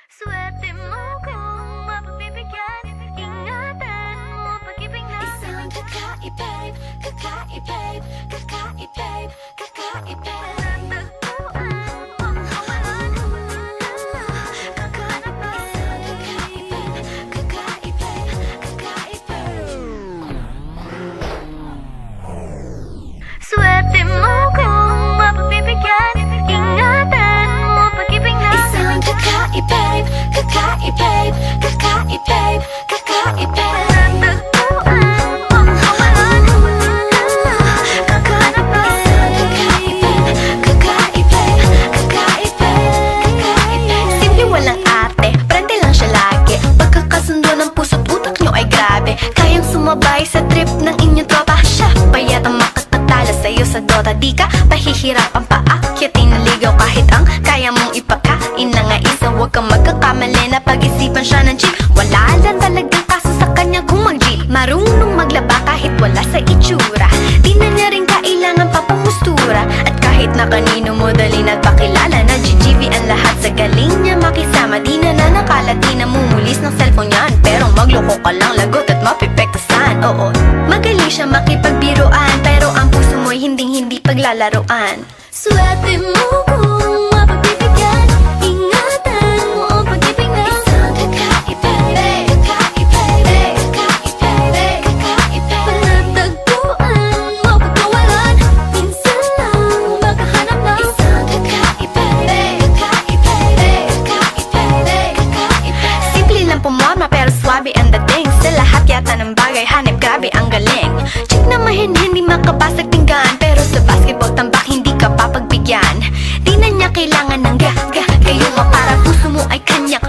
Swerte mo kung mapagbibigyan. Ingatan mo pag-ibig na Isang kakaibig, kakaibig, kakaibig, kakaibig. natagpuan mo kawalan. Kakahanap pa Isang kakaibig, kakaibig, kakaibig. Swerte mo kung mapagbibigyan. Ingatan mo pag-ibig na Isang kakaibig, kakaibig, kakaibig, kakaibig. natagpuan mo kawalan. Kakahanap pa Simple walang ate, prende lang siya lagi. Pagkakasundo ng puso't utak nyo ay grabe. Kayang sumabay sa trip ng inyong tropa. Siya pa yata makatatala sa'yo sa Dota. Di ka pahihirapan pa akyatin ng ligaw. Kahit ang kaya mong ipakain na nga isa. Huwag kang magkakamali na pag-isipan siya ng chick. Wala lang talagang kaso sa kanya kung mag-G. Marunong maglaba kahit wala sa itsura. Di na niya rin kailangan pa pamustura. At kahit na kanino mo dali nagpakilala na GGV ang lahat sa galing niya makisama. Di na nanakalat, di na mumulis ng cellphone yan. Pero magloko ka lang, lagot at mapipektasan. Oo, magaling siya makipagbiruan. Pero ang puso mo'y hinding-hindi paglalaruan. Swerte mo kung mapagbibigyan. Ingatan mo ang pag-ibig na Isang kakaibig, kakaibig, kakaibig, kakaibig. natagpuan mo pagkawalan. Minsan lang makahanap na Isang kakaibig, kakaibig, kakaibig, kakaibig. Simple lang pumorma pero swabe ang dating. Sa lahat yata ng bagay hanip grabe ang galing. Chick na mahin hindi makabasag pinggan. Pero sa basketball tambak hindi ka papagbigyan. Di na niya kailangan ng kayo mo para puso mo ay kanyang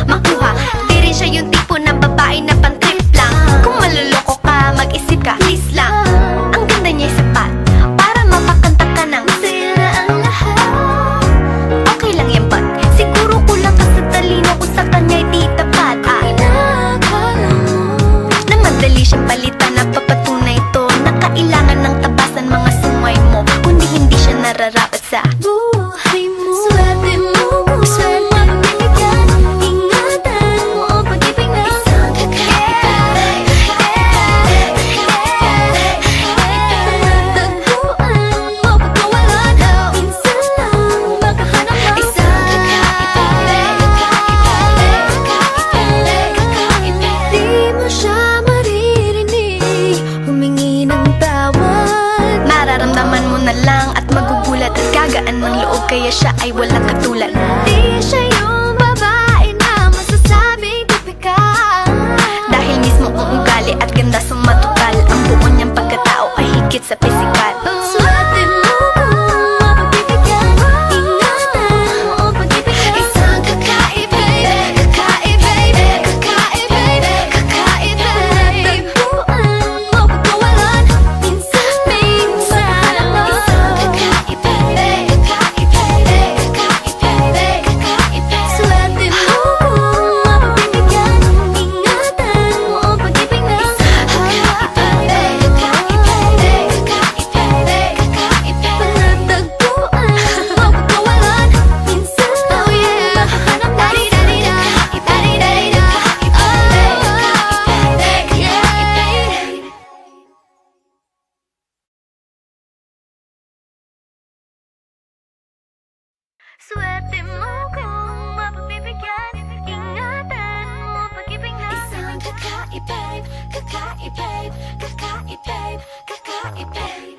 makuha. Di rin siya yung tipo ng babae na pantrip lang. Kung maluloko ka mag-isip ka, please lang. Ang ganda niya sapat para mapakanta ka ng sira ang lahat. okay lang yan but siguro kulang ka sa talino kung sa kanya'y di tapat. Pinakala mo Na madali siyang palitan na papatunay ito na kailangan ng tabasan mga sungay mo. Kundi hindi siya nararapat sa buhay mo. Swerte mo kung mapagbibigyan. Ingatan mo ang pag-ibig na isang kakaibig, natagpuan mo pagkawalan. Minsan lang makahanap na isang kakaibig, kakaibig. Di mo siya maririnig humingi ng tawad. Mararamdaman mo na lang at magugulat at gagaan ng loob kaya siya ay walang katulad. Di siya yung babae na masasabing tipikal. Dahil mismo ang ugali at ganda sumatotal. Ang buo niyang pagkatao ay higit sa pisikal. Swerte mo kung mapagbibigyan. Ingatan mo ang pag-ibig na Isang kakaibig, kakaibig, kakaibig, kakaibig. natagpuan mo pagkawalan. Minsan makahanap na Isang kakaibig, kakaibig, kakaibig, kakaibig. swerte mo kung mapagbibigyan. Ingatan mo ang pag-ibig na natagpuan mo pagkawalan. Minsan makahanap na Swerte mo kung mapagbibigyan. Ingatan mo pag-ibig na Isang kakaibig, kakaibig, kakaibig, kakaibig.